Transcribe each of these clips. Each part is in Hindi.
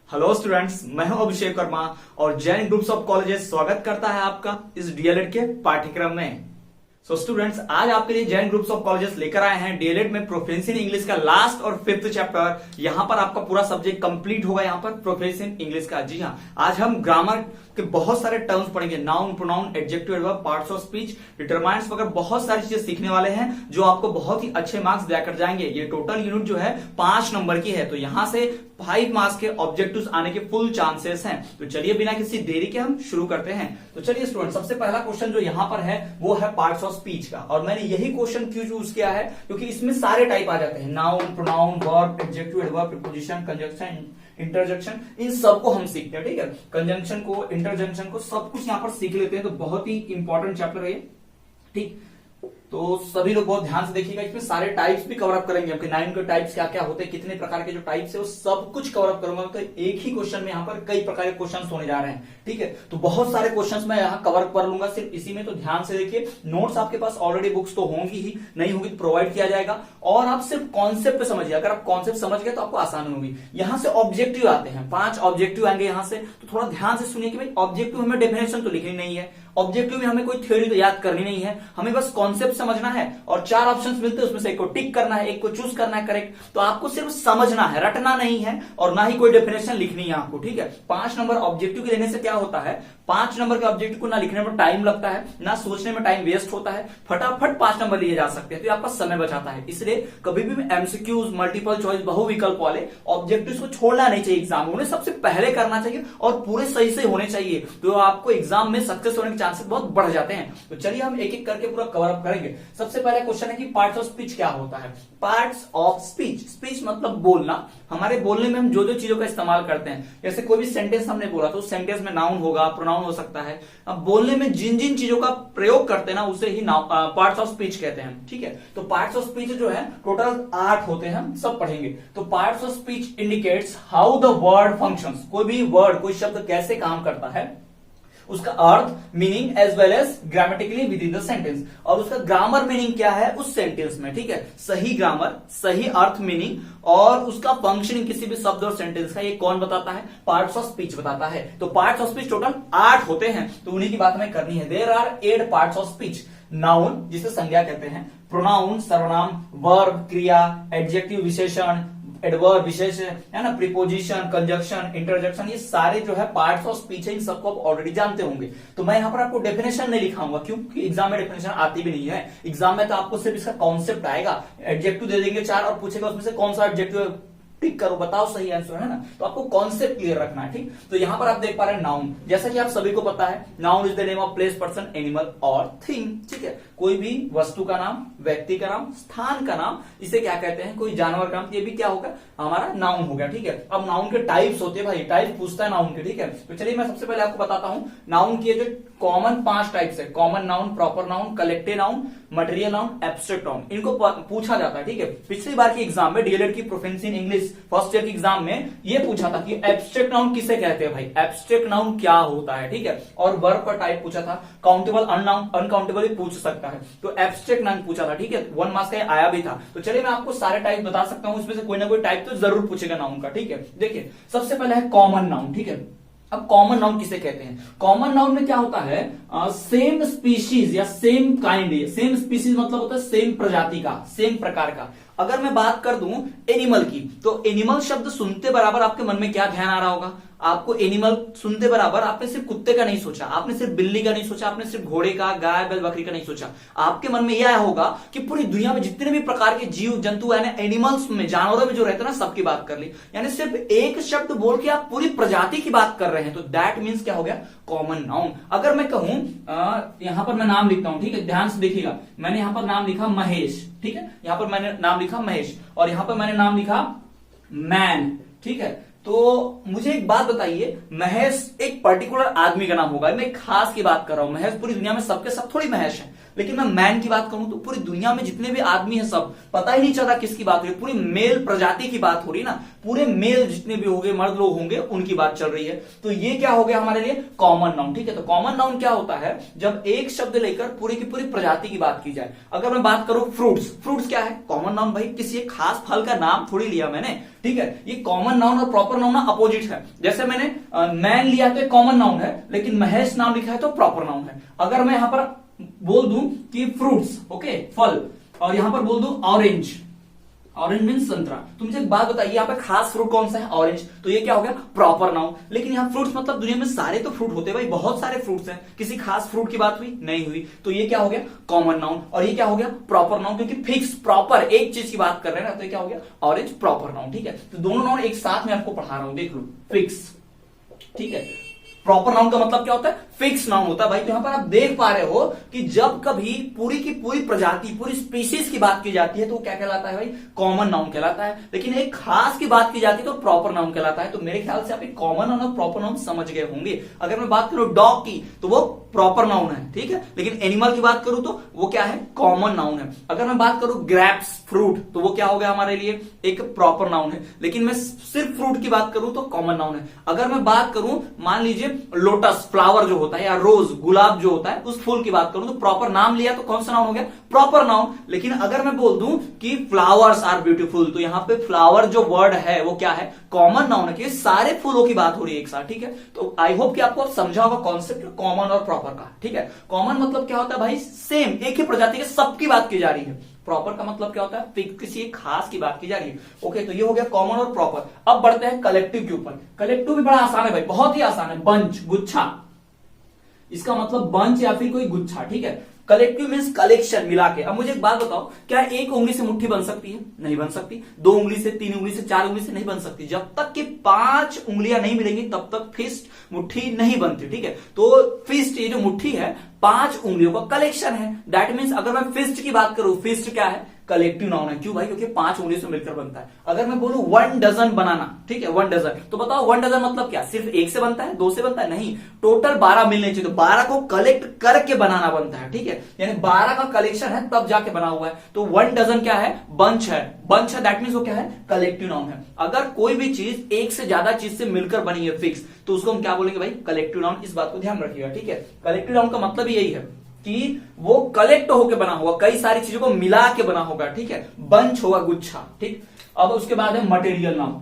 हेलो स्टूडेंट्स, मैं हूं अभिषेक वर्मा और जैन ग्रुप्स ऑफ कॉलेजेस स्वागत करता है आपका इस डीएलएड के पाठ्यक्रम में। स्टूडेंट्स, आज आपके लिए जैन ग्रुप्स ऑफ कॉलेजेस लेकर आए हैं डीएलएड में प्रोफिशिएंसी इन इंग्लिश का लास्ट और 5th चैप्टर। यहां पर आपका पूरा सब्जेक्ट कंप्लीट होगा यहां पर प्रोफिशिएंसी इन इंग्लिश का। जी हां, आज हम ग्रामर के बहुत सारे टर्म्स पढ़ेंगे, noun, pronoun, adjective, adverb, parts of speech, determiners वगैरह बहुत सारी चीजें सीखने वाले हैं जो आपको बहुत ही अच्छे मार्क्स दिया कर जाएंगे। ये टोटल यूनिट जो है 5 नंबर की है, तो यहां से 5 मार्क्स के ऑब्जेक्टिव्स आने के फुल चांसेस हैं। तो चलिए बिना किसी देरी के हम शुरू करते हैं। तो चलिए स्टूडेंट, सबसे पहला क्वेश्चन जो यहां पर है वो है पार्ट्स ऑफ स्पीच का। और मैंने यही क्वेश्चन क्यों चूज किया है, क्योंकि इसमें सारे टाइप आ जाते हैं, noun, pronoun, verb, adjective, adverb, preposition, conjunction, interjection, इन सबको हम सीखते हैं। ठीक है, कंजंक्शन को, इंटरजेक्शन को, सब कुछ यहां पर सीख लेते हैं। तो बहुत ही इंपॉर्टेंट चैप्टर है ये। ठीक, तो सभी लोग बहुत ध्यान से देखिएगा, इसमें सारे टाइप्स भी कवर अप करेंगे। आपके 9 के टाइप्स क्या क्या होते हैं, कितने प्रकार के जो टाइप्स है वो सब कुछ कवर अप करूंगा। तो एक ही क्वेश्चन में यहाँ पर कई प्रकार के क्वेश्चंस होने जा रहे हैं। ठीक है, तो बहुत सारे क्वेश्चंस मैं यहाँ कवर कर लूंगा सिर्फ इसी में। तो ध्यान से देखिए, नोट्स आपके पास ऑलरेडी बुक्स तो होंगी ही, नहीं होगी तो प्रोवाइड किया जाएगा। और आप सिर्फ कॉन्सेप्ट पे समझिए, अगर आप कॉन्सेप्ट समझ गए तो आपको आसान होगी। यहां से ऑब्जेक्टिव आते हैं, 5 ऑब्जेक्टिव आएंगे यहां से। तो थोड़ा ध्यान से सुनिए कि भाई ऑब्जेक्टिव हमें डेफिनेशन तो लिखनी नहीं है, ऑब्जेक्टिव में हमें कोई थ्योरी तो याद करनी नहीं है, हमें बस कॉन्सेप्ट समझना है। और 4 ऑप्शंस मिलते हैं, उसमें से एक को टिक करना है, एक को चूज करना है करेक्ट। तो आपको सिर्फ समझना है, रटना नहीं है और ना ही कोई डेफिनेशन लिखनी है आपको। ठीक है, 5 नंबर ऑब्जेक्टिव के लेने से क्या होता है, 5 नंबर के ऑब्जेक्टिव को ना लिखने में टाइम लगता है, ना सोचने में टाइम वेस्ट होता है, फटाफट 5 नंबर लिए जा सकते हैं। तो ये आपका समय बचाता है। इसलिए कभी भी एमसीक्यूज, मल्टीपल चॉइस, बहुविकल्प वाले ऑब्जेक्टिव्स को छोड़ना नहीं चाहिए एग्जाम में, उन्हें सबसे पहले करना चाहिए और पूरे सही से होने चाहिए। तो आपको एग्जाम में सक्सेस होने के चांसेस बहुत बढ़ जाते हैं। तो चलिए हम एक एक करके पूरा कवर अप करेंगे। सबसे पहला क्वेश्चन है कि पार्ट्स ऑफ स्पीच क्या होता है। पार्ट्स ऑफ स्पीच, स्पीच मतलब बोलना। हमारे बोलने में हम जो जो चीजों का इस्तेमाल करते हैं, जैसे कोई भी सेंटेंस हमने बोला तो उस सेंटेंस में नाउन होगा, प्रोनाउन हो सकता है। अब बोलने में जिन जिन चीजों का प्रयोग करते हैं ना, उसे ही पार्ट्स ऑफ स्पीच कहते हैं। ठीक है, तो पार्ट्स ऑफ स्पीच जो है टोटल 8 होते हैं, हम सब पढ़ेंगे। तो parts of speech indicates how the word functions. कोई भी वर्ड, कोई शब्द कैसे काम करता है, उसका अर्थ, meaning as well as grammatically within the sentence, और उसका ग्रामर मीनिंग क्या है उस सेंटेंस में। ठीक है, सही ग्रामर, सही अर्थ, मीनिंग और उसका फंक्शनिंग किसी भी शब्द और सेंटेंस का, ये कौन बताता है, पार्ट्स ऑफ स्पीच बताता है। तो पार्ट्स ऑफ स्पीच टोटल 8 होते हैं, तो उन्हीं की बात हमें करनी है। There are 8 parts of speech. Noun, जिसे संज्ञा कहते हैं, प्रोनाउन सर्वनाम, वर्ब क्रिया, एडजेक्टिव विशेषण, एडवर्ब विशेष है ना, प्रीपोजिशन, कंजंक्शन, इंटरजेक्शन, ये सारे जो है पार्ट्स ऑफ स्पीच है। इन सबको आप ऑलरेडी जानते होंगे। तो मैं यहां पर आपको डेफिनेशन नहीं लिखाऊंगा, क्योंकि एग्जाम में डेफिनेशन आती भी नहीं है। एग्जाम में तो आपको सिर्फ इसका कॉन्सेप्ट आएगा, एडजेक्टिव दे देंगे 4 और पूछेगा उसमें से कौन सा एडजेक्टिव टिक करो, बताओ सही आंसर, है ना। तो आपको कॉन्सेप्ट क्लियर रखना है। ठीक, तो यहां पर आप देख पा रहे हैं नाउन, जैसा कि आप सभी को पता है, noun is the name of place, person, animal और थिंग। ठीक है, कोई भी वस्तु का नाम, व्यक्ति का नाम, स्थान का नाम, इसे क्या कहते हैं, कोई जानवर का नाम, ये भी क्या होगा, हमारा नाउन हो गया। ठीक है, अब नाउन के टाइप्स होते हैं भाई, टाइप पूछता है नाउन के। ठीक है, तो चलिए मैं सबसे पहले आपको बताता हूं नाउन की जो कॉमन 5 टाइप्स है। Common noun, proper noun, collective noun, material noun, abstract noun, इनको पूछा जाता है। ठीक है, पिछली बार की एग्जाम में डीएलएड की proficiency in English first year की एग्जाम में ये पूछा था कि एब्स्ट्रैक्ट नाउन किसे कहते हैं भाई, एब्स्ट्रैक्ट नाउन क्या होता है। ठीक है, और वर्ब का टाइप पूछा था, काउंटेबल, अनकाउंटेबल भी पूछ सकता है। तो एब्स्ट्रैक्ट नाउन पूछा था। ठीक है, 1 मार्क्स का आया भी था। तो चलिए मैं आपको सारे टाइप बता सकता हूं, इसमें से कोई ना कोई टाइप तो जरूर पूछेगा नाउन का। ठीक है, देखिए सबसे पहले है कॉमन नाउन। ठीक है, अब कॉमन नाउन किसे कहते हैं, कॉमन नाउन में क्या होता है, सेम स्पीशीज या सेम काइंड। सेम स्पीशीज मतलब होता है सेम प्रजाति का, सेम प्रकार का। अगर मैं बात कर दूं एनिमल की, तो एनिमल शब्द सुनते बराबर आपके मन में क्या ध्यान आ रहा होगा, आपको एनिमल सुनते बराबर आपने सिर्फ कुत्ते का नहीं सोचा, आपने सिर्फ बिल्ली का नहीं सोचा, आपने सिर्फ घोड़े का, गाय, बैल, बकरी का नहीं सोचा। आपके मन में यह आया होगा कि पूरी दुनिया में जितने भी प्रकार के जीव जंतु है ना, एनिमल्स में, जानवरों में जो रहते हैं ना, सबकी बात कर ली। यानी सिर्फ एक शब्द बोल के आप पूरी प्रजाति की बात कर रहे हैं। तो दैट मीन्स क्या हो गया, कॉमन नाउन। अगर मैं कहूं, यहां पर मैं नाम लिखता हूं। ठीक है, ध्यान से देखिएगा, मैंने यहां पर नाम लिखा महेश। ठीक है, यहां पर मैंने नाम लिखा महेश और यहां पर मैंने नाम लिखा मैन। ठीक है, तो मुझे एक बात बताइए, महेश एक पर्टिकुलर आदमी का नाम होगा, मैं खास की बात कर रहा हूं। महेश पूरी दुनिया में सबके सब थोड़ी महेश है। लेकिन मैं मैन की बात करूं तो पूरी दुनिया में जितने भी आदमी है सब पता ही नहीं चलता किसकी बात हो रही है, पूरी मेल प्रजाति की बात हो रही है ना, पूरे मेल जितने भी होंगे मर्द लोग होंगे उनकी बात चल रही है। तो ये क्या हो गया हमारे लिए कॉमन नाउन। ठीक है, तो कॉमन नाउन क्या होता है, जब एक शब्द लेकर पूरी की पूरी प्रजाति की बात की जाए। अगर मैं बात करूं फ्रूट्स, फ्रूट्स क्या है कॉमन नाउन भाई, किसी एक खास फल का नाम थोड़ी लिया मैंने। ठीक है, ये कॉमन नाउन और प्रॉपर नाउन अपोजिट है। जैसे मैंने मैन लिया तो कॉमन नाउन है, लेकिन महेश नाम लिखा है तो प्रॉपर नाउन है। अगर मैं यहां पर बोल दूं कि फ्रूट्स, ओके फल, और यहां पर बोल दूं ऑरेंज, ऑरेंज मीन संतरा, तो मुझे एक बात बताइए यहाँ पे खास फ्रूट कौन सा है, ऑरेंज, तो ये क्या हो गया प्रॉपर नाउन। लेकिन यहाँ फ्रूट्स मतलब दुनिया में सारे तो फ्रूट होते हैं भाई, बहुत सारे फ्रूट्स हैं, किसी खास फ्रूट की बात हुई नहीं हुई, तो ये क्या हो गया कॉमन नाउन। और ये क्या हो गया प्रॉपर नाउन, क्योंकि फिक्स प्रॉपर एक चीज की बात कर रहे हैं ना, तो ये क्या हो गया ऑरेंज प्रॉपर नाउन। ठीक है, तो दोनों नाउन एक साथ में आपको पढ़ा रहा हूं, देख लो फिक्स। ठीक है, प्रॉपर नाउन का मतलब क्या होता है फिक्स नाउन होता है भाई। तो यहां पर आप देख पा रहे हो कि जब कभी पूरी की पूरी प्रजाति पूरी स्पीशीज की बात की जाती है तो क्या कहलाता है भाई कॉमन नाउन कहलाता है, लेकिन एक खास की बात की जाती है तो प्रॉपर नाउन कहलाता है। तो मेरे ख्याल से आप एक कॉमन नाउन और प्रॉपर नाउन समझ गए होंगे। अगर मैं बात करूं डॉग की तो वो प्रॉपर नाउन है, ठीक है, लेकिन एनिमल की बात करूं तो वो क्या है कॉमन नाउन है। अगर मैं बात करूं ग्रेप्स फ्रूट तो वो क्या हो गया हमारे लिए एक प्रॉपर नाउन है, लेकिन मैं सिर्फ फ्रूट की बात करूं तो कॉमन नाउन है। अगर मैं बात करूं मान लीजिए लोटस फ्लावर जो होता है या रोज गुलाब जो होता है उस फूल की बात करूं तो प्रॉपर नाम लिया तो कौन सा नाउन हो गया प्रॉपर नाउन। लेकिन अगर मैं बोल दूं कि फ्लावर्स आर ब्यूटीफुल तो यहां पे फ्लावर जो वर्ड है वो क्या है कॉमन नाउन है, कि सारे फूलों की बात हो रही है एक साथ। ठीक है, तो आई होप कि आपको समझा होगा कॉन्सेप्ट कॉमन और प्रॉपर का। ठीक है, कॉमन मतलब क्या होता है भाई सेम एक ही प्रजाति के सबकी बात की जा रही है। प्रॉपर का मतलब क्या होता है किसी एक खास की बात की जा रही है। ओके, तो ये हो गया कॉमन और प्रॉपर। अब बढ़ते हैं कलेक्टिव के ऊपर। कलेक्टिव भी बड़ा आसान है भाई, बहुत ही आसान है। बंच गुच्छा, इसका मतलब बंच या फिर कोई गुच्छा। ठीक है, कलेक्टिव मीन्स कलेक्शन मिला के। अब मुझे एक बात बताओ, क्या एक उंगली से मुट्ठी बन सकती है? नहीं बन सकती। दो उंगली से, तीन उंगली से, चार उंगली से नहीं बन सकती। जब तक कि 5 उंगलियां नहीं मिलेंगी तब तक फिस्ट मुट्ठी नहीं बनती। ठीक है, तो फिस्ट ये जो मुट्ठी है 5 उंगलियों का कलेक्शन है। दैट मीन्स अगर मैं फिस्ट की बात करूं, फिस्ट क्या है कलेक्टिव नाउन है। क्यों भाई? क्योंकि 5 उंगलियों से मिलकर बनता है। अगर मैं बोलूं 1 डजन बनाना, ठीक है 1 डजन, तो बताओ 1 डजन मतलब क्या सिर्फ एक से बनता है, 2 से बनता है? नहीं, टोटल 12 मिलने चाहिए। तो 12 को कलेक्ट करके बनाना बनता है। ठीक है, यानी 12 का कलेक्शन है तब जाके बना हुआ है। तो 1 डजन क्या है बंच है, बंच है दैट मीन्स वो क्या है कलेक्टिव नाउन है। अगर कोई भी चीज एक से ज्यादा चीज से मिलकर बनी है फिक्स, तो उसको हम क्या बोलेंगे भाई कलेक्टिव नाउन। इस बात को ध्यान रखिएगा। ठीक है, कलेक्टिव नाउन का मतलब यही है कि वो कलेक्ट होकर बना होगा, कई सारी चीजों को मिला के बना होगा। ठीक है, बंच होगा गुच्छा। ठीक, अब उसके बाद है मटेरियल नाउन।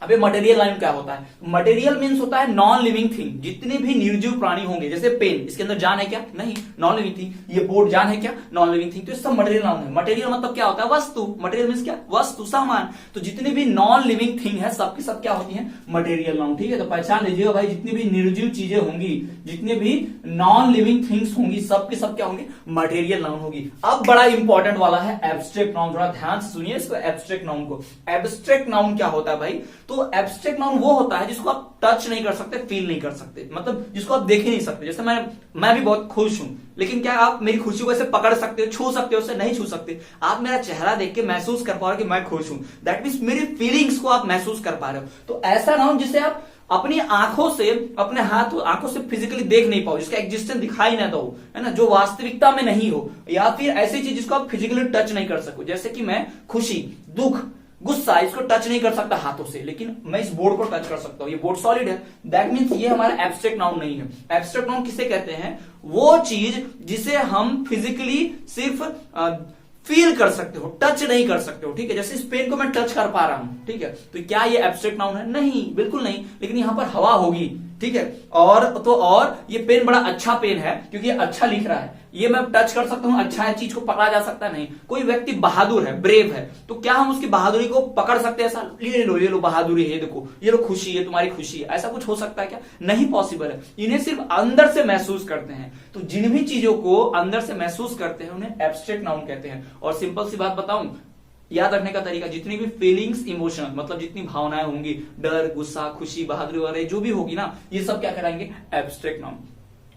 अबे मटेरियल नाउन क्या होता है? मटेरियल मीन्स होता है नॉन लिविंग थिंग। जितने भी निर्जीव प्राणी होंगे, जैसे पेन, इसके अंदर जान है क्या? नहीं, नॉन लिविंग थिंग। ये बोर्ड जान है क्या? Non living thing. तो ये सब मटेरियल नाउन है। मटेरियल मतलब क्या होता है वस्तु। मटेरियल मीन्स क्या? वस्तु, सामान। तो जितने भी नॉन लिविंग थिंग है सबकी सब क्या होती है मटेरियल नाउन। ठीक है, तो पहचान लीजिएगा भाई, जितनी भी निर्जीव चीजें होंगी, जितने भी नॉन लिविंग थिंग्स होंगी, सबके सब क्या होंगे मटेरियल नाउन होगी। अब बड़ा इंपॉर्टेंट वाला है एब्स्ट्रैक्ट नाउन। थोड़ा ध्यान से सुनिए इसको, एब्स्ट्रैक्ट नाउन को। एब्स्ट्रैक्ट नाउन क्या होता है भाई? तो एब्स्ट्रैक्ट नाउन वो होता है जिसको आप टच नहीं कर सकते, फील नहीं कर सकते, मतलब जिसको आप देख ही नहीं सकते। जैसे मैं भी बहुत खुश हूं, लेकिन क्या आप मेरी खुशी को ऐसे पकड़ सकते हो, छू सकते हो? उससे नहीं छू सकते। आप मेरा चेहरा देख के महसूस कर पा रहे हो कि मैं खुश हूं, दैट मीन्स मेरी फीलिंग्स को आप महसूस कर पा रहे हो। तो ऐसा नाउन जिसे आप अपनी आंखों से, अपने हाथ आंखों से फिजिकली देख नहीं पाओ, जिसका एग्जिस्टेंस दिखाई ना दो, है ना, जो वास्तविकता में नहीं हो, या फिर ऐसी चीज जिसको आप फिजिकली टच नहीं कर सको। जैसे कि मैं खुशी, दुख, गुस्सा, इसको टच नहीं कर सकता हाथों से, लेकिन मैं इस बोर्ड को टच कर सकता हूं। ये बोर्ड सॉलिड है, दैट मीन्स ये हमारा एब्स्ट्रैक्ट नाउन नहीं है। एब्स्ट्रैक्ट नाउन किसे कहते हैं? वो चीज जिसे हम फिजिकली सिर्फ फील कर सकते हो, टच नहीं कर सकते हो। ठीक है, जैसे इस पेन को मैं टच कर पा रहा हूं, ठीक है, तो क्या ये एब्स्ट्रैक्ट नाउन है? नहीं, बिल्कुल नहीं। लेकिन यहां पर हवा होगी, ठीक है, और ये पेन बड़ा अच्छा पेन है क्योंकि ये अच्छा लिख रहा है, ये मैं टच कर सकता हूं, अच्छा है, चीज को पकड़ा जा सकता है? नहीं। कोई व्यक्ति बहादुर है, ब्रेव है, तो क्या हम उसकी बहादुरी को पकड़ सकते हैं? ऐसा ये लो बहादुरी है, देखो ये लो खुशी है, तुम्हारी खुशी है, ऐसा कुछ हो सकता है क्या? नहीं पॉसिबल है। इन्हें सिर्फ अंदर से महसूस करते हैं। तो जिन भी चीजों को अंदर से महसूस करते हैं उन्हें एब्स्ट्रैक्ट नाउन कहते हैं। और सिंपल सी बात बताऊं, याद रखने का तरीका, जितनी भी फीलिंग्स, इमोशन, मतलब जितनी भावनाएं होंगी, डर, गुस्सा, खुशी, बहादुरी वगैरह जो भी होगी ना, ये सब क्या कराएंगे एब्स्ट्रैक्ट नाउन।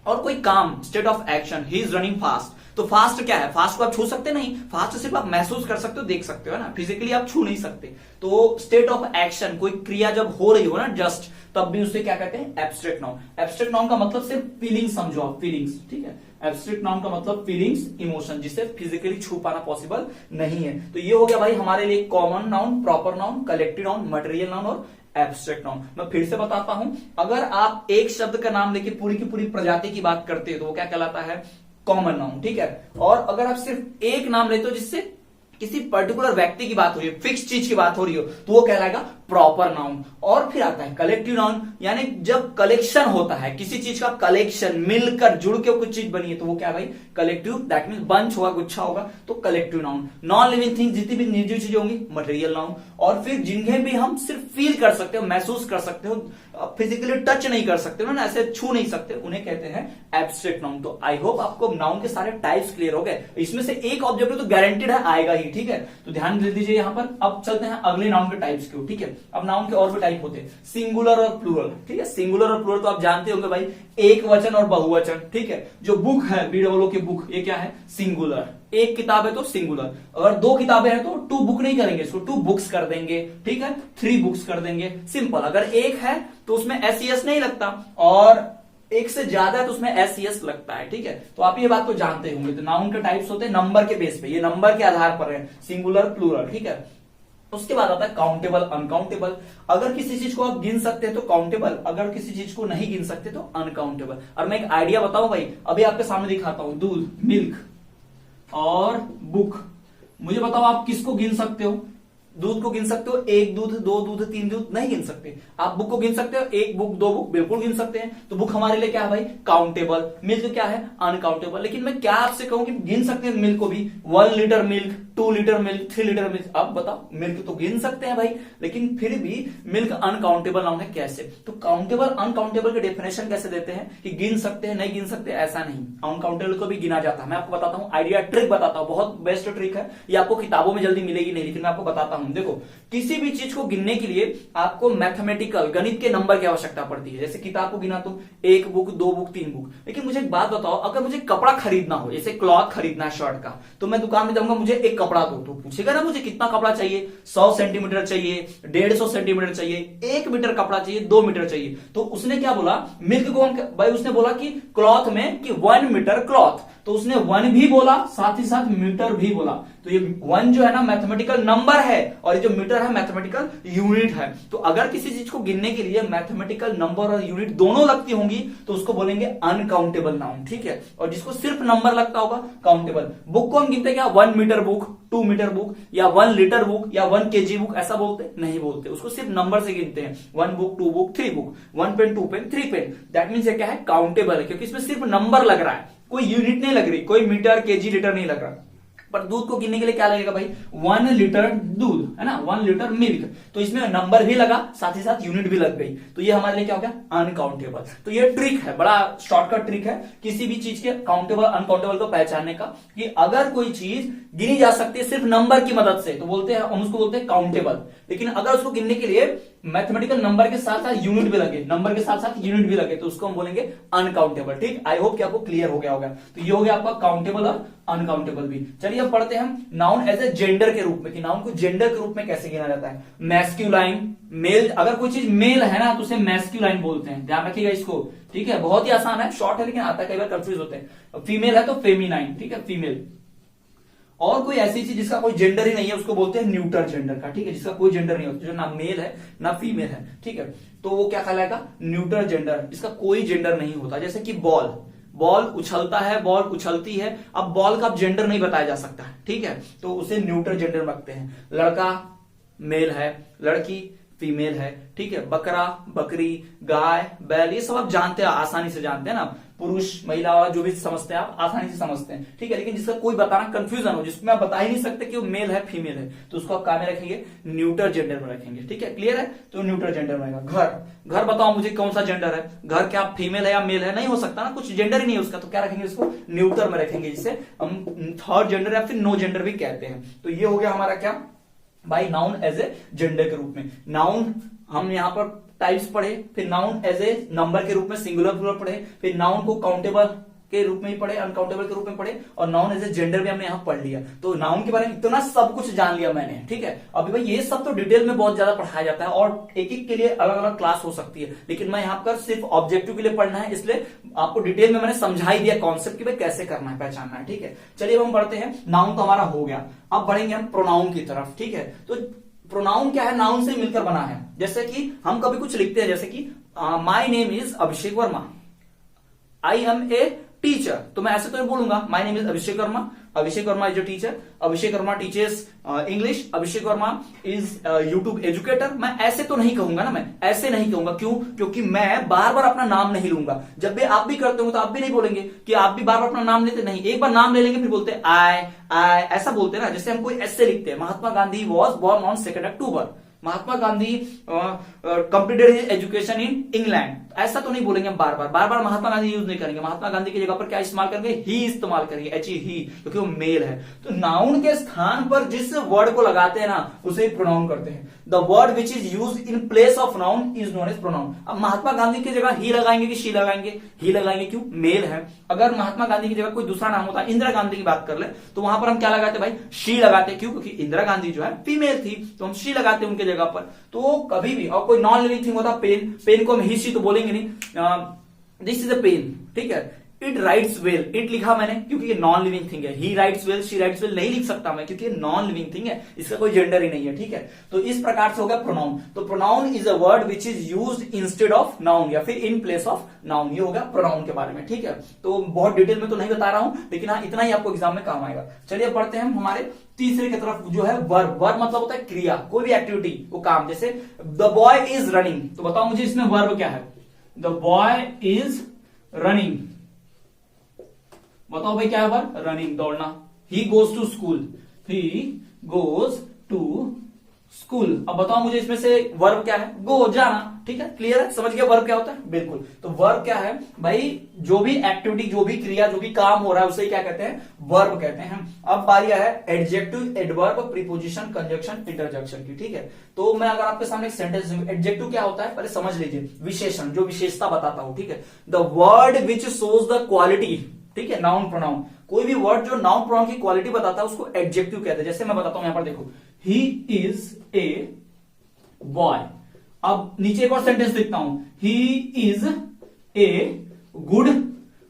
और कोई काम, state of action, he is running fast. तो फास्ट क्या है? फास्ट को आप छू सकते नहीं, फास्ट सिर्फ आप महसूस कर सकते हो, देख सकते हो ना, फिजिकली आप छू नहीं सकते। तो स्टेट ऑफ एक्शन, कोई क्रिया जब हो रही हो ना जस्ट, तब भी उसे क्या कहते हैं? Abstract noun. एब्स्ट्रैक्ट नाउन का मतलब सिर्फ फीलिंग समझो आप, फीलिंग्स, ठीक है। एब्स्ट्रैक्ट नाउन का मतलब फीलिंग्स, इमोशन, जिसे फिजिकली छू पाना पॉसिबल नहीं है। तो ये हो गया भाई हमारे लिए common noun, proper noun, collective noun, material noun और एब्स्ट्रैक्ट नाउन। मैं फिर से बताता हूं, अगर आप एक शब्द का नाम लेके पूरी की पूरी प्रजाति की बात करते हो तो वो क्या कहलाता है? कॉमन नाउन, ठीक है। और अगर आप सिर्फ एक नाम लेते हो जिससे किसी पर्टिकुलर व्यक्ति की बात हो रही है, फिक्स चीज की बात हो रही हो, तो वो कहलाएगा प्रॉपर नाउन। और फिर आता है कलेक्टिव नाउन, यानी जब कलेक्शन होता है, किसी चीज का कलेक्शन मिलकर जुड़ के कुछ चीज बनी है, तो वो क्या भाई? कलेक्टिव, दैट मीन बंच होगा, गुच्छा होगा, तो collective noun. Non living thing, जितनी भी निर्जीव चीजें होंगी, मटेरियल नाउन। और फिर जिन्हें भी हम सिर्फ फील कर सकते हो, महसूस कर सकते हो, फिजिकली टच नहीं कर सकते हो ना, ऐसे छू नहीं सकते, उन्हें कहते हैं एब्स्ट्रैक्ट नाउन। तो आई होप आपको नाउन के सारे टाइप्स क्लियर हो गए। इसमें से एक ऑब्जेक्ट तो गारंटेड है आएगा ही, ठीक है। तो ध्यान दे दीजिए यहां पर। अब चलते हैं अगले नाउन के टाइप्स की, ठीक है। अब नाउन के और भी टाइप होते हैं, सिंगुलर और प्लूरल, ठीक है। सिंगुलर और प्लूरल तो आप जानते होंगे भाई, एक वचन और बहुवचन, ठीक है। जो बुक है, BWO की बुक, ये क्या है? सिंगुलर। एक किताब है तो सिंगुलर। अगर दो किताबें हैं तो टू बुक नहीं करेंगे, इसको टू बुक्स कर देंगे, ठीक है। 3 बुक्स कर देंगे, सिंपल। अगर एक है तो उसमें SES नहीं लगता, और एक से ज्यादा है तो उसमें SES लगता है, ठीक है। तो आप ये बात तो जानते होंगे। तो नाउन के टाइप्स होते हैं नंबर के बेस पे, ये नंबर के आधार पर है, सिंगुलर, प्लूरल, ठीक है। उसके बाद आता है काउंटेबल, अनकाउंटेबल। अगर किसी चीज को आप गिन सकते हैं तो काउंटेबल, अगर किसी चीज को नहीं गिन सकते तो अनकाउंटेबल। और मैं एक आइडिया बताऊं भाई, अभी आपके सामने दिखाता हूं, दूध, मिल्क और बुक। मुझे बताओ आप किसको गिन सकते हो? दूध को गिन सकते हो? 1 दूध, 2 दूध, 3 दूध नहीं गिन सकते। आप बुक को गिन सकते हो? 1 बुक, 2 बुक बिल्कुल गिन सकते हैं। तो बुक हमारे लिए क्या है भाई? काउंटेबल। मिल्क क्या है? अनकाउंटेबल। लेकिन मैं क्या आपसे कहूं कि गिन सकते हैं मिल्क को भी? 1 litre milk, 2 litre milk, 3 litre milk. अब बताओ, मिल्क तो गिन सकते हैं भाई, लेकिन फिर भी मिल्क अनकाउंटेबल नाउन है, कैसे? तो काउंटेबल अनकाउंटेबल के डेफिनेशन कैसे देते हैं कि गिन सकते हैं, नहीं गिन सकते, ऐसा नहीं। अनकाउंटेबल को भी गिना जाता है। मैं आपको बताता हूं, आइडिया, ट्रिक बताता हूं, बहुत बेस्ट ट्रिक है ये। आपको किताबों में जल्दी मिलेगी नहीं, लेकिन मैं आपको बताता हूं। देखो, किसी भी चीज को गिनने के लिए आपको मैथमेटिकल, गणित के नंबर की आवश्यकता पड़ती है। जैसे किताब को गिना तो 1 बुक, 2 बुक, 3 बुक। लेकिन मुझे एक बात बताओ, अगर मुझे कपड़ा खरीदना हो, जैसे क्लॉथ खरीदना है शर्ट का, तो मैं दुकान में जाऊंगा, मुझे एक कपड़ा दो, तो पूछेगा ना मुझे कितना कपड़ा चाहिए? 100 सेंटीमीटर चाहिए, 150 सेंटीमीटर चाहिए, 1 मीटर कपड़ा चाहिए, 2 मीटर चाहिए। तो उसने क्या बोला? मिल्क को भाई उसने बोला कि क्लॉथ में कि 1 मीटर क्लॉथ, तो उसने 1 भी बोला, साथ ही साथ मीटर भी बोला। तो ये 1 जो है ना मैथमेटिकल नंबर है, और ये जो मीटर है मैथमेटिकल यूनिट है। तो अगर किसी चीज को गिनने के लिए मैथमेटिकल नंबर और यूनिट दोनों लगती होंगी तो उसको बोलेंगे अनकाउंटेबल नाउन, ठीक है। और जिसको सिर्फ नंबर लगता होगा, काउंटेबल। बुक को हम गिनते क्या? 1 मीटर बुक, 2 मीटर बुक, या 1 लीटर बुक, या 1 kg बुक, ऐसा बोलते नहीं बोलते। उसको सिर्फ नंबर से गिनते हैं। 1 book, 2 book, 3 book, 1 pen, 2 pen, 3 pen. That means ये क्या है? काउंटेबल है, क्योंकि इसमें सिर्फ नंबर लग रहा है, कोई यूनिट नहीं लग रही, कोई मीटर, केजी, लीटर नहीं लग रहा। पर दूध को गिनने के लिए क्या लगेगा भाई? 1 लीटर दूध, है ना, 1 लीटर मिल्क। तो इसमें नंबर भी लगा, साथ ही साथ यूनिट भी लग गई। तो ये हमारे लिए क्या हो गया? अनकाउंटेबल। तो ये ट्रिक है, बड़ा शॉर्टकट ट्रिक है किसी भी चीज के काउंटेबल अनकाउंटेबल को पहचानने का, कि अगर कोई चीज गिनी जा सकती है सिर्फ नंबर की मदद से, तो बोलते हैं, हम उसको बोलते हैं काउंटेबल। लेकिन अगर उसको गिनने के लिए मैथमेटिकल नंबर के साथ साथ यूनिट भी लगे, नंबर के साथ साथ यूनिट भी लगे, तो उसको हम बोलेंगे अनकाउंटेबल। ठीक, आई होप कि आपको क्लियर हो गया होगा। तो ये हो गया आपका काउंटेबल और अनकाउंटेबल भी। चलिए अब पढ़ते हैं हम नाउन एज ए जेंडर के रूप में, कि नाउन को जेंडर के रूप में कैसे गिना जाता है। मैस्क्यूलाइन, मेल, अगर कोई चीज मेल है ना तो उसे मैस्क्यूलाइन बोलते हैं, ध्यान रखिएगा इसको। ठीक है, बहुत ही आसान है, शॉर्ट है लेकिन आता है, कई बार कंफ्यूज होते हैं। फीमेल है तो फेमिनाइन, ठीक है, फीमेल। और कोई ऐसी चीज जिसका कोई जेंडर ही नहीं है उसको बोलते हैं न्यूटर जेंडर का, ठीक है, जिसका कोई जेंडर नहीं होता, जो ना मेल है ना फीमेल है, ठीक है, तो वो क्या कहलाएगा? न्यूटर जेंडर, जिसका कोई जेंडर नहीं होता। जैसे कि बॉल, बॉल उछलता है, बॉल उछलती है, अब बॉल का जेंडर नहीं बताया जा सकता, ठीक है, तो उसे न्यूटर जेंडर रखते हैं। लड़का मेल है, लड़की फीमेल है, ठीक है, बकरा, बकरी, गाय, बैल, ये सब आप जानते हैं, आसानी से जानते हैं ना, पुरुष महिला वाला जो भी समझते हैं आप आसानी से समझते हैं, ठीक है। लेकिन जिसका कोई बताना कंफ्यूजन हो, जिसमें आप बता ही नहीं सकते कि वो मेल है फीमेल है, तो उसको आप क्या में रखेंगे? न्यूटर जेंडर में रखेंगे, ठीक है, क्लियर है। तो न्यूटर जेंडर में रहेगा। घर, घर बताओ मुझे कौन सा जेंडर है? घर क्या फीमेल है या मेल है? नहीं हो सकता ना, कुछ जेंडर ही नहीं है उसका, तो क्या रखेंगे? उसको न्यूटर में रखेंगे, जिसे हम थर्ड जेंडर या फिर नो जेंडर भी कहते हैं। तो ये हो गया हमारा क्या भाई? नाउन एज ए जेंडर के रूप में। नाउन हम यहां पर टाइप्स पढ़े, फिर नाउन एज ए नंबर के रूप में सिंगुलर प्लूरल पढ़े, फिर नाउन को काउंटेबल के रूप में ही पढ़े, अनकाउंटेबल के रूप में पढ़े, और नाउन एज ए जेंडर भी हमने यहाँ पढ़ लिया। तो नाउन के बारे में इतना सब कुछ जान लिया मैंने, ठीक है। अभी भाई ये सब तो डिटेल में बहुत ज्यादा पढ़ाया जाता है और एक एक के लिए अलग अलग क्लास हो सकती है, लेकिन मैं यहाँ पर सिर्फ ऑब्जेक्टिव के लिए पढ़ना है, इसलिए आपको डिटेल में मैंने समझा ही दिया कॉन्सेप्ट की भाई कैसे करना है, पहचानना है, ठीक है। चलिए अब हम बढ़ते हैं, नाउन तो हमारा हो गया, अब बढ़ेंगे हम प्रोनाउन की तरफ, ठीक है। तो प्रोनाउन क्या है, नाउन से मिलकर बना है। जैसे कि हम कभी कुछ लिखते हैं, जैसे कि my name is Abhishek Verma, I am a teacher, तो मैं ऐसे तो नहीं बोलूंगा my name is Abhishek Verma, Abhishek Verma is a teacher, Abhishek Verma teachers English, Abhishek Verma is YouTube educator. मैं ऐसे तो नहीं कहूंगा ना, मैं ऐसे नहीं कहूंगा, क्यों? क्योंकि मैं बार बार अपना नाम नहीं लूंगा। जब भी आप भी करते हो तो आप भी नहीं बोलेंगे कि आप भी बार बार अपना नाम लेते नहीं, एक बार नाम ले लेंगे फिर बोलते आई आई, ऐसा बोलते ना। जैसे हम कोई ऐसे लिखते हैं, Mahatma Gandhi was born on 2 October, Mahatma Gandhi completed his education in England, ऐसा तो नहीं बोलेंगे हम बार बार महात्मा गांधी यूज नहीं करेंगे। महात्मा गांधी की जगह पर क्या इस्तेमाल करेंगे? ही इस्तेमाल करेंगे, एच ही, क्योंकि वो मेल है। तो नाउन के स्थान पर जिस वर्ड को लगाते हैं ना, उसे प्रोनाउन करते हैं। The word which is use in place of noun is known as pronoun. अब महात्मा गांधी की जगह ही लगाएंगे कि शी लगाएंगे? ही लगाएंगे, क्यों? मेल है। अगर महात्मा गांधी की जगह कोई दूसरा नाम होता, इंदिरा गांधी की बात कर ले, तो वहां पर हम क्या लगाते भाई? शी लगाते, क्यों? क्योंकि इंदिरा गांधी जो है फीमेल थी, तो हम शी लगाते उनके जगह पर। तो कभी भी, और कोई नॉन लिविंग थिंग होता, पेन, पेन को हम ही शी तो बोलेंगे नहीं, दिस इज अ पेन, ठीक है। इट राइट्स वेल, इट लिखा मैंने क्योंकि ये नॉन लिविंग थिंग है। ही rights well, she writes well नहीं लिख सकता मैं, क्योंकि ये नॉन लिविंग थिंग है, इसका कोई जेंडर ही नहीं है, ठीक है। तो इस प्रकार से हो गया प्रोनाउन। तो pronoun is a word which is used instead of noun, या फिर इन प्लेस ऑफ नाउन। ये हो गया प्रोनाउन के बारे में, ठीक है। तो बहुत डिटेल में तो नहीं बता रहा हूं, लेकिन हाँ इतना ही आपको एग्जाम में काम आएगा। चलिए पढ़ते हैं हम हमारे तीसरे की तरफ, जो है वर्ब। वर्ब मतलब होता है क्रिया, कोई भी एक्टिविटी, वो काम। जैसे द बॉय इज रनिंग, तो बताओ मुझे इसमें वर्ब क्या है? द बॉय इज रनिंग, बताओ भाई क्या है वर्ब? रनिंग, दौड़ना। He goes to school, he goes to school. अब बताओ मुझे इसमें से वर्ब क्या है? गो, जाना, ठीक है। क्लियर है? समझ गया वर्ब क्या होता है? बिल्कुल। तो वर्ब क्या है भाई? जो भी एक्टिविटी, जो भी क्रिया, जो भी काम हो रहा है, उसे क्या कहते हैं? वर्ब कहते हैं। अब बारी है adjective, adverb, preposition, conjunction, interjection की, ठीक है। तो मैं अगर आपके सामने एक सेंटेंस, एडजेक्टिव क्या होता है पहले समझ लीजिए, विशेषण, जो विशेषता बताता हूं, ठीक है। The word which shows the quality, ठीक है, नाउन प्रोनाउन। कोई भी वर्ड जो नाउन प्रोनाउन की क्वालिटी बताता है उसको एडजेक्टिव कहते हैं। जैसे मैं बताता हूं, यहां पर देखो, ही इज ए बॉय। अब नीचे एक और सेंटेंस लिखता हूं, he is a good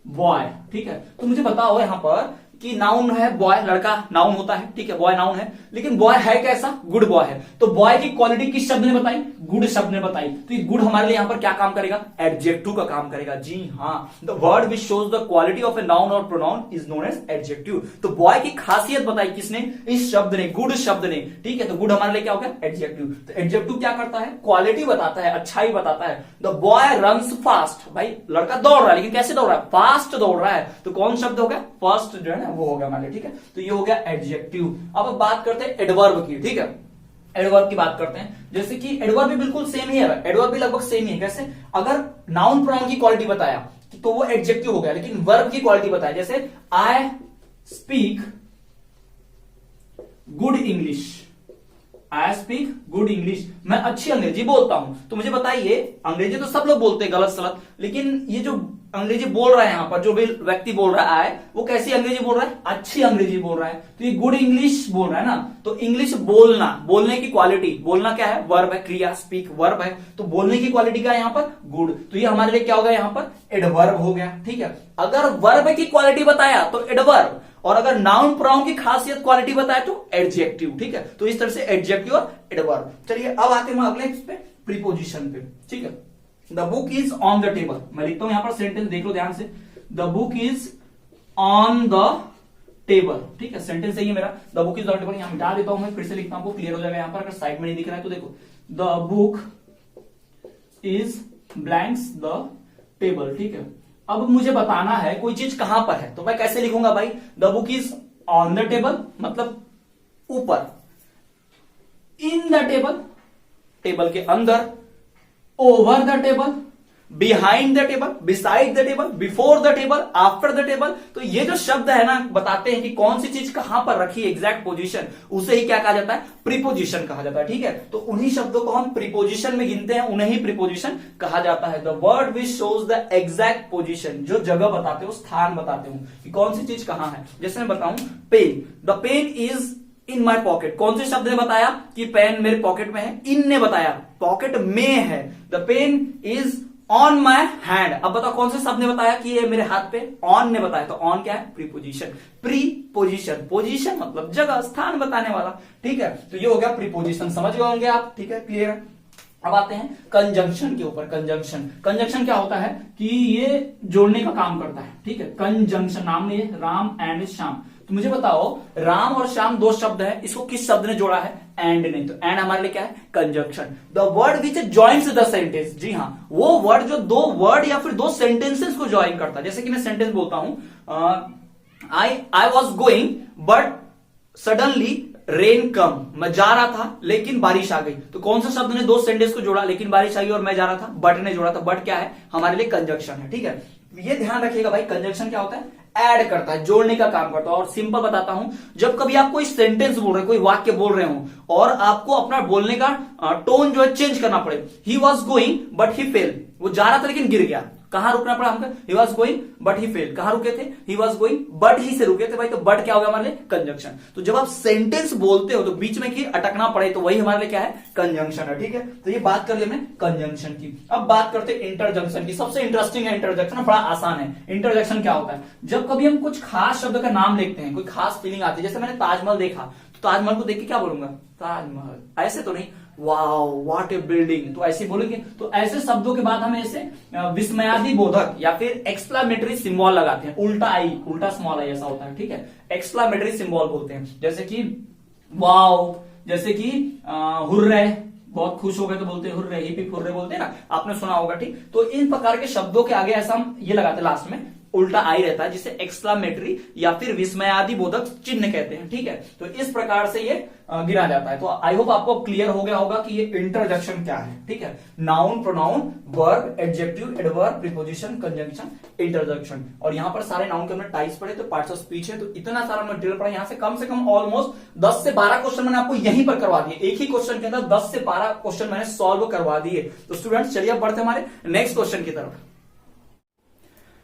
boy, ठीक है। तो मुझे बताओ यहां पर कि नाउन है बॉय, लड़का नाउन होता है, ठीक है, बॉय नाउन है, लेकिन बॉय है कैसा? गुड बॉय है। तो बॉय की क्वालिटी किस शब्द ने बताई? गुड शब्द ने बताई। तो ये गुड हमारे लिए यहां पर क्या काम करेगा? एडजेक्टिव का काम करेगा। जी हाँ, the word which shows the quality of a noun और pronoun is known as adjective. तो बॉय की खासियत बताई किसने? इस शब्द ने, गुड शब्द ने, ठीक है। तो गुड हमारे लिए क्या हो गया? एडजेक्टिव। तो एडजेक्टिव क्या करता है? क्वालिटी बताता है, अच्छाई बताता है। द बॉय रन्स फास्ट, भाई लड़का दौड़ रहा है, लेकिन कैसे दौड़ रहा है? फास्ट दौड़ रहा है। तो कौन शब्द हो गया? फर्स्ट जो है ना, वो हो गया हमारे, ठीक है। तो ये हो गया एडजेक्टिव। अब बात करते हैं एडवर्ब की, ठीक है। एडवर्ब की बात करते हैं, जैसे कि एडवर्ब भी बिल्कुल सेम ही है, एडवर्ब भी लगभग सेम ही है। कैसे? अगर नाउन प्रोनाउन की क्वालिटी बताया तो वो एडजेक्टिव हो गया, लेकिन वर्ब की क्वालिटी बताया, जैसे I speak good English, I speak good English, मैं अच्छी अंग्रेजी बोलता हूं। तो मुझे बताइए, अंग्रेजी तो सब लोग बोलते हैं गलत सलत, लेकिन ये जो अंग्रेजी बोल रहा है यहां पर, जो भी व्यक्ति बोल रहा है, वो कैसी अंग्रेजी बोल रहा है? अच्छी अंग्रेजी बोल रहा है। तो ये गुड इंग्लिश बोल रहा है ना। तो इंग्लिश बोलना, बोलने की क्वालिटी, बोलना क्या है? वर्ब है, क्रिया, स्पीक वर्ब है। तो बोलने की क्वालिटी क्या है यहां पर? गुड। तो ये हमारे लिए क्या हो गया? यहां पर एडवर्ब हो गया, ठीक है। अगर वर्ब की क्वालिटी बताया तो एडवर्ब, और अगर नाउन प्रोनाउन की खासियत क्वालिटी बताया तो एडजेक्टिव, ठीक है। तो इस तरह से एडजेक्टिव और एडवर्ब। चलिए अब आते हैं अगले पे, प्रीपोजिशन पे, ठीक है। The book is on the table, मैं लिखता हूं यहां पर सेंटेंस, देख लो ध्यान से। The book is on the table, ठीक है, सेंटेंस सही है मेरा। The book is on the table, यहां मिटा देता हूं मैं, फिर से लिखता हूं, क्लियर हो जाएगा यहां पर। अगर साइड में नहीं दिख रहा है तो देखो, the book is blanks the table, ठीक है। अब मुझे बताना है कोई चीज कहां पर है, तो मैं कैसे लिखूंगा भाई? The book is on the table मतलब ऊपर, इन द टेबल टेबल के अंदर, over the table behind the table, beside the table, before the table, after the table. तो ये जो शब्द है ना, बताते हैं कि कौन सी चीज कहां पर रखी है, एग्जैक्ट पोजीशन, उसे ही क्या कहा जाता है, प्रीपोजिशन कहा जाता है। ठीक है, तो उन्हीं शब्दों को हम प्रीपोजिशन में गिनते हैं, उन्हें ही प्रीपोजिशन कहा जाता है। The word which shows the exact position, जो जगह बताते हो, स्थान बताते हो कि कौन सी चीज कहां है। जैसे मैं बताऊं pen, the pen is in my pocket. कौन से शब्द ने बताया कि पेन मेरे पॉकेट में है, इन ने बताया पॉकेट में है। The pen is on my hand, अब बताओ कौन से शब्द ने बताया कि ये मेरे हाथ पे, ऑन ने बताया। तो ऑन क्या है, प्रीपोजिशन। प्रीपोजिशन, पोजीशन मतलब जगह, स्थान बताने वाला। ठीक है, तो ये हो गया प्रीपोजिशन, समझ गए होंगे आप। ठीक है, क्लियर है। अब आते हैं कंजंक्शन के ऊपर। कंजंक्शन, कंजंक्शन क्या होता है कि ये जोड़ने का काम करता है। ठीक है, कंजंक्शन, नाम नहीं है, राम एंड श्याम। तो मुझे बताओ, राम और श्याम दो शब्द है, इसको किस शब्द ने जोड़ा है, एंड ने। तो एंड हमारे लिए क्या है, conjunction. The word which joins the sentence, जी हाँ, वो वर्ड जो दो वर्ड या फिर दो सेंटेंसेस को ज्वाइन करता है। जैसे कि मैं सेंटेंस बोलता हूं, I was going but suddenly rain come, मैं जा रहा था लेकिन बारिश आ गई। तो कौन सा शब्द ने दो सेंटेंस को जोड़ा, लेकिन बारिश आ गई और मैं जा रहा था, बट ने जोड़ा था। बट क्या है, हमारे लिए कंजंक्शन है। ठीक है, ये ध्यान रखिएगा भाई, कंजंक्शन क्या होता है, ऐड करता है, जोड़ने का काम करता है। और सिंपल बताता हूं, जब कभी आप कोई सेंटेंस बोल रहे हो, कोई वाक्य बोल रहे हो और आपको अपना बोलने का टोन जो है चेंज करना पड़े, he was going but he fail, वो जा रहा था लेकिन गिर गया, कहां रुकना पड़ा हमको, he was going but he fail. कहां रुके थे, he was going but he से रुके थे भाई। तो बट क्या होगा हमारे लिए, कंजंक्शन। तो जब आप सेंटेंस बोलते हो तो बीच में की अटकना पड़े, तो वही हमारे लिए क्या है, कंजंक्शन है। ठीक है, तो ये बात कर ली हमने कंजंक्शन की। अब बात करते हैं इंटरजेक्शन की। सबसे इंटरेस्टिंग है इंटरजेक्शन, बड़ा आसान है। इंटरजेक्शन क्या होता है, जब कभी हम कुछ खास शब्द का नाम लिखते हैं, कोई खास फीलिंग आती है। जैसे मैंने ताजमहल देखा, तो ताजमहल को देख के क्या बोलूंगा, ताजमहल, ऐसे तो नहीं, वाओ व्हाट ए बिल्डिंग, तो ऐसे बोलेंगे। तो ऐसे शब्दों के बाद हम ऐसे विस्मयादि बोधक या फिर एक्सक्लामेटरी सिंबल लगाते हैं, उल्टा आई, उल्टा स्मॉल आई ऐसा होता है। ठीक है, एक्सक्लामेटरी सिंबल बोलते हैं, जैसे कि वाओ, जैसे कि हुर्रे, बहुत खुश हो गए तो बोलते हैं हुर्रे, हिप हुर्रे बोलते हैं ना, आपने सुना होगा। ठीक, तो इन प्रकार के शब्दों के आगे ऐसा हम ये लगाते हैं, लास्ट में उल्टा आई रहता है, जिसे एक्सक्लामेटरी या फिर विस्मयादि बोधक चिन्ह कहते हैं। ठीक है, तो इस प्रकार से ये गिरा जाता है। तो आई होप आपको क्लियर हो गया होगा कि ये इंटरजेक्शन क्या है। ठीक है, noun, pronoun, verb, adjective, adverb, preposition, conjunction, interjection. और यहां पर सारे नाउन के हमने टाइप्स पढ़े, तो पार्ट्स ऑफ स्पीच है, तो इतना सारा मटेरियल पढ़ा। यहां से कम ऑलमोस्ट 10 से 12 क्वेश्चन मैंने आपको यहीं पर करवा दिए, एक ही क्वेश्चन के अंदर 10 से 12 क्वेश्चन मैंने सॉल्व करवा दिए। तो स्टूडेंट्स चलिए अब बढ़ते हमारे नेक्स्ट क्वेश्चन की तरफ।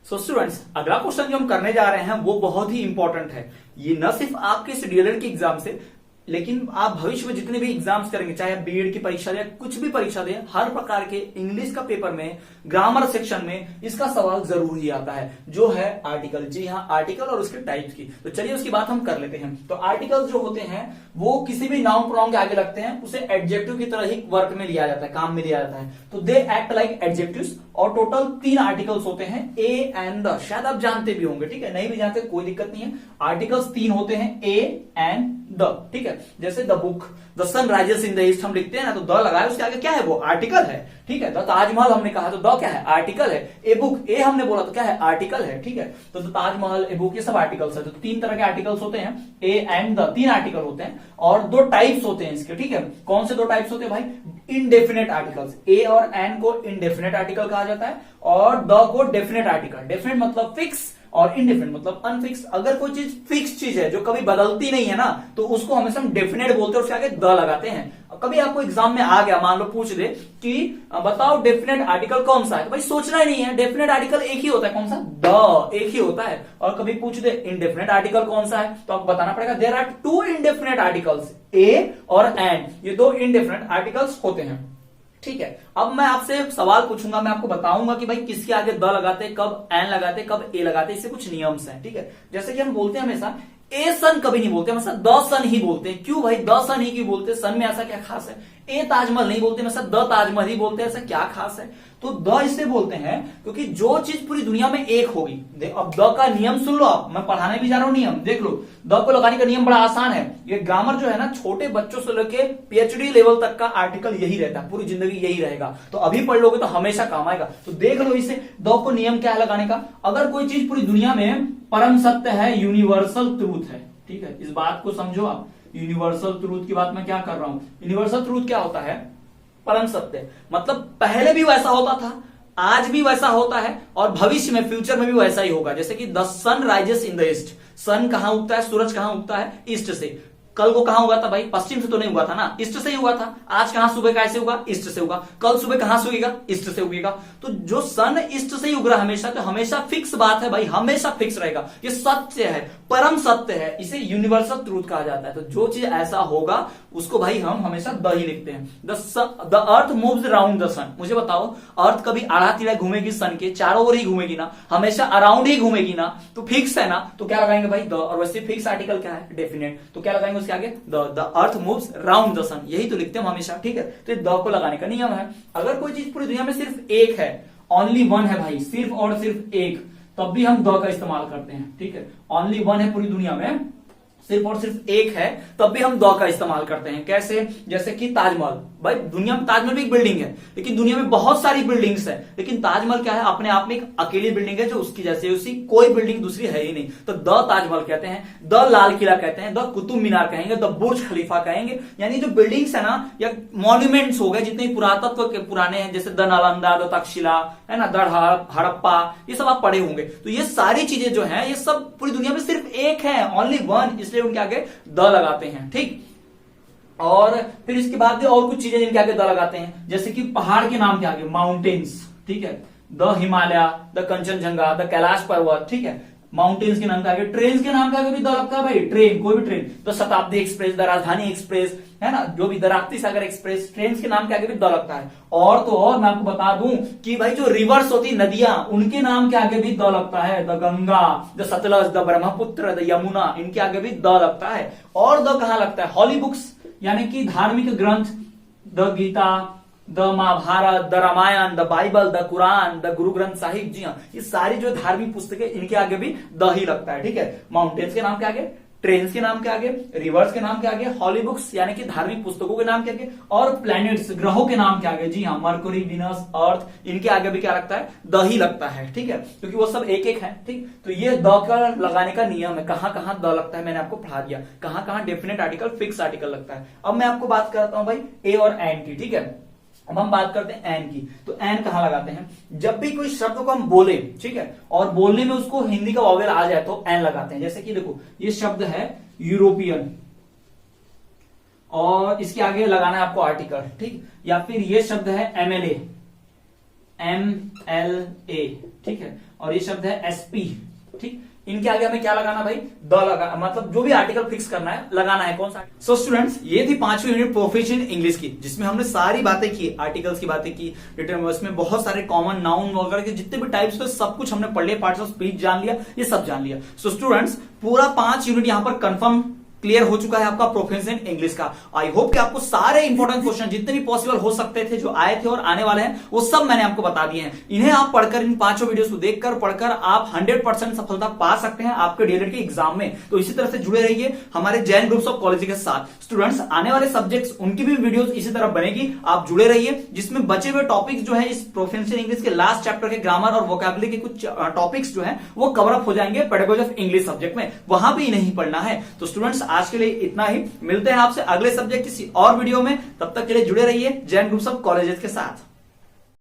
सो स्टूडेंट्स, अगला क्वेश्चन जो हम करने जा रहे हैं वो बहुत ही इंपॉर्टेंट है। ये न सिर्फ आपके इस डीएलएड के एग्जाम से, लेकिन आप भविष्य में जितने भी एग्जाम्स करेंगे, चाहे आप बीएड की परीक्षा दें, कुछ भी परीक्षा दें, हर प्रकार के इंग्लिश का पेपर में, ग्रामर सेक्शन में इसका सवाल जरूर ही आता है, जो है आर्टिकल। जी हाँ, आर्टिकल और उसके टाइप्स की। तो चलिए उसकी बात हम कर लेते हैं। तो आर्टिकल्स जो होते हैं वो किसी भी नाउन प्रोनाउन के आगे लगते हैं, उसे एडजेक्टिव की तरह ही वर्क में लिया जाता है, काम में लिया जाता है। तो दे एक्ट लाइक एडजेक्टिव्स, और टोटल 3 आर्टिकल्स होते हैं, ए एंड द। शायद आप जानते भी होंगे, ठीक है, नहीं भी जानते कोई दिक्कत नहीं है। आर्टिकल्स 3 होते हैं, ए एंड द। ठीक है, जैसे the book, the sun rises in the east हम लिखते हैं ना, तो द लगाए, उसके आगे क्या है, वो आर्टिकल है। ठीक है, द ताजमहल हमने कहा तो द क्या है, आर्टिकल है। ए बुक, ए हमने बोला तो क्या है, आर्टिकल है। ठीक है, तो द ताजमहल, ए बुक, ये सब आर्टिकल्स है। तो 3 तरह के आर्टिकल्स होते हैं, ए एंड द, 3 आर्टिकल होते हैं। और 2 टाइप्स होते हैं इसके। ठीक है, कौन से 2 टाइप्स होते हैं भाई, इनडेफिनेट आर्टिकल्स, ए और एन को इनडेफिनेट आर्टिकल कहा जाता है, और द को डेफिनेट आर्टिकल। डेफिनेट मतलब फिक्स, और इनडेफिनेट मतलब अनफिक्स। अगर कोई चीज फिक्स चीज है जो कभी बदलती नहीं है ना, तो उसको हमेशा हम डेफिनेट बोलते हैं, उसके आगे द लगाते हैं। कभी आपको एग्जाम में आ गया, मान लो पूछ दे कि बताओ डेफिनेट आर्टिकल कौन सा है, तो भाई सोचना ही नहीं है, डेफिनेट आर्टिकल एक ही होता है, कौन सा, द, एक ही होता है। और कभी पूछ दे इनडेफिनेट आर्टिकल कौन सा है, तो आपको बताना पड़ेगा देयर आर 2 इनडेफिनेट आर्टिकल्स, ए और एन, ये 2 इनडेफिनेट आर्टिकल्स होते हैं। ठीक है, अब मैं आपसे सवाल पूछूंगा, मैं आपको बताऊंगा कि भाई किसके आगे द लगाते, कब एन लगाते, कब ए लगाते, इससे कुछ नियम्स हैं। ठीक है, जैसे कि हम बोलते हैं हमेशा ए सन कभी नहीं बोलते, हमेशा द सन ही बोलते हैं। क्यों भाई द सन ही क्यों बोलते हैं, सन में ऐसा क्या खास है। ए ताजमहल नहीं बोलते, हमेशा द ताजमहल ही बोलते हैं, ऐसा क्या खास है। तो द इसलिए बोलते हैं क्योंकि जो चीज पूरी दुनिया में एक होगी, अब द का नियम सुन लो आप, मैं पढ़ाने भी जा रहा हूं नियम, देख लो। द को लगाने का नियम बड़ा आसान है। ये ग्रामर जो है ना, छोटे बच्चों से लेके पीएचडी लेवल तक का आर्टिकल यही रहता है, पूरी जिंदगी यही रहेगा। तो अभी पढ़ लोगे तो हमेशा काम आएगा। तो देख लो इसे, द को नियम क्या है लगाने का। अगर कोई चीज पूरी दुनिया में परम सत्य है, यूनिवर्सल ट्रूथ है, ठीक है, इस बात को समझो आप। यूनिवर्सल ट्रूथ की बात मैं क्या कर रहा हूं, यूनिवर्सल ट्रूथ क्या होता है, परम सत्य। मतलब पहले भी वैसा होता था, आज भी वैसा होता है और भविष्य में फ्यूचर में भी वैसा ही होगा। जैसे कि the sun rises in the east, sun कहां उगता है, सूरज कहां उगता है, ईस्ट से। कल को कहां हुआ था भाई, पश्चिम से तो नहीं हुआ था ना, ईस्ट से ही हुआ था। आज कहां सुबह कैसे होगा, ईस्ट से होगा। कल सुबह कहां से उगेगा, ईस्ट से उगेगा। तो जो सन ईस्ट से ही उग रहा है हमेशा, तो हमेशा फिक्स बात है भाई, हमेशा फिक्स रहेगा। ये सत्य है, परम सत्य है, इसे यूनिवर्सल ट्रूथ कहा जाता है। तो जो चीज ऐसा होगा उसको भाई हम हमेशा द ही लिखते हैं। The earth moves around the sun. मुझे बताओ, अर्थ कभी आड़ा तिड़ा घूमेगी सन के चारों ओर ही घूमेगी ना, हमेशा अराउंड ही घूमेगी ना, तो फिक्स है ना, तो क्या लगाएंगे भाई द। और वैसे फिक्स आर्टिकल क्या है, डेफिनेट, तो क्या लगाएंगे उसके आगे the earth moves around the sun, यही तो लिखते हैं हम हमेशा, ठीक है। तो द को लगाने का नियम है। अगर कोई चीज पूरी दुनिया में सिर्फ एक है, ओनली वन है भाई, सिर्फ और सिर्फ एक, तब भी हम द का इस्तेमाल करते हैं, ठीक है। ओनली वन है पूरी दुनिया में, सिर्फ और सिर्फ एक है, तब भी हम द का इस्तेमाल करते हैं। कैसे, जैसे कि ताजमहल। भाई दुनिया में ताजमहल भी एक बिल्डिंग है, लेकिन दुनिया में बहुत सारी बिल्डिंग्स है, लेकिन ताजमहल क्या है, अपने आप में एक अकेली बिल्डिंग है जो उसकी जैसे उसी कोई बिल्डिंग दूसरी है ही नहीं। तो द ताजमहल कहते हैं, द लाल किला कहते हैं, द कुतुब मीनार कहेंगे, द बुर्ज खलीफा कहेंगे। यानी जो बिल्डिंग्स है ना, या मॉन्यूमेंट्स हो गए जितने पुरातत्व के पुराने हैं, जैसे द नालंदा, द तक्षशिला है ना, द हड़प्पा, ये सब आप पढ़े होंगे। तो ये सारी चीजें जो है, ये सब पूरी दुनिया में सिर्फ एक है, ओनली वन, इसलिए उनके आगे द लगाते हैं, ठीक। और फिर इसके बाद और कुछ चीजें जिनके आगे द लगाते हैं, जैसे कि पहाड़ के नाम के आगे माउंटेन्स, ठीक है, the Himalaya, the Kanchenjunga, the Kailash पर्वत, ठीक है। माउंटेन्स के नाम के आगे, ट्रेन के नाम के आगे भी द लगता है भाई, ट्रेन, कोई भी ट्रेन, द शताब्दी एक्सप्रेस, द राजधानी एक्सप्रेस, है ना, जो भी the Rapti Sagar express, train के नाम के आगे भी द लगता है। और तो और मैं आपको बता दूं कि भाई जो रिवर्स होती नदियां, उनके नाम के आगे भी द लगता है, the Ganga, the Sutlej, the Brahmaputra, the Yamuna, इनके आगे भी द लगता है। और द कहां लगता है, हॉली बुक्स यानी कि धार्मिक ग्रंथ, the Gita, the Mahabharata, the Ramayana, the Bible, the Quran, the Guru Granth Sahib, जी हाँ, ये सारी जो धार्मिक पुस्तकें, इनके आगे भी द ही लगता है, ठीक है। माउंटेन्स के नाम के आगे, ट्रेन्स के नाम के आगे, रिवर्स के नाम के आगे, हॉली बुक्स यानी कि धार्मिक पुस्तकों के नाम के आगे, और प्लैनेट्स ग्रहों के नाम के आगे, जी हाँ, मरकुरी, विनस, अर्थ, इनके आगे भी क्या लगता है, द ही लगता है, ठीक है, क्योंकि वो सब एक एक है, ठीक। तो ये द का लगाने का नियम है, कहां कहां द लगता है मैंने आपको पढ़ा दिया, कहां कहां डेफिनेट आर्टिकल, फिक्स आर्टिकल लगता है। अब मैं आपको बात करता हूं भाई ए और एंड की, ठीक है। अब हम बात करते हैं एन की। तो एन कहां लगाते हैं, जब भी कोई शब्द को हम बोले, ठीक है, और बोलने में उसको हिंदी का वॉवेल आ जाए तो एन लगाते हैं। जैसे कि देखो, ये शब्द है यूरोपियन, और इसके आगे लगाना है आपको आर्टिकल, ठीक। या फिर ये शब्द है MLA, MLA, ठीक है, और ये शब्द है SP, ठीक। इनके आगे हमें क्या लगाना भाई, द लगाना, मतलब जो भी आर्टिकल फिक्स करना है लगाना है, कौन सा। सो स्टूडेंट्स, ये थी 5वीं यूनिट प्रोफेशन इंग्लिश की, जिसमें हमने सारी बातें की, आर्टिकल्स की बातें की, रिटन वर्ड्स में बहुत सारे कॉमन नाउन वगैरह के जितने भी टाइप्स थे सब कुछ हमने पढ़ लिया, पार्ट्स ऑफ स्पीच जान लिया, ये सब जान लिया। सो स्टूडेंट्स, पूरा 5 यूनिट यहां पर कंफर्म क्लियर हो चुका है आपका प्रोफेशन इंग्लिश का। आई होप कि आपको सारे इंपॉर्टेंट क्वेश्चन जितने भी पॉसिबल हो सकते थे, जो आए थे और आने वाले हैं, वो सब मैंने आपको बता दिए हैं। इन्हें आप पढ़कर, इन 5 वीडियोस को देखकर पढ़कर आप 100% सफलता पा सकते हैं आपके डीएलएड के एग्जाम में। तो इसी तरह से जुड़े रहिए हमारे जैन ग्रुप्स ऑफ कॉलेज के साथ। स्टूडेंट्स, आने वाले सब्जेक्ट्स उनकी भी वीडियोस इसी तरह बनेगी, आप जुड़े रहिए, जिसमें बचे हुए टॉपिक्स जो है इस प्रोफेशन इंग्लिश के लास्ट चैप्टर के ग्रामर और वोकैबुलरी के कुछ टॉपिक्स जो है वो कवर अप हो जाएंगे पेडागोजी ऑफ इंग्लिश सब्जेक्ट में, वहां भी नहीं पढ़ना है। तो स्टूडेंट्स, आज के लिए इतना, मिलते हैं आपसे अगले सब्जेक्ट किसी और वीडियो में, तब तक के लिए जुड़े रहिए जैन ग्रुप्स ऑफ कॉलेजेस के साथ।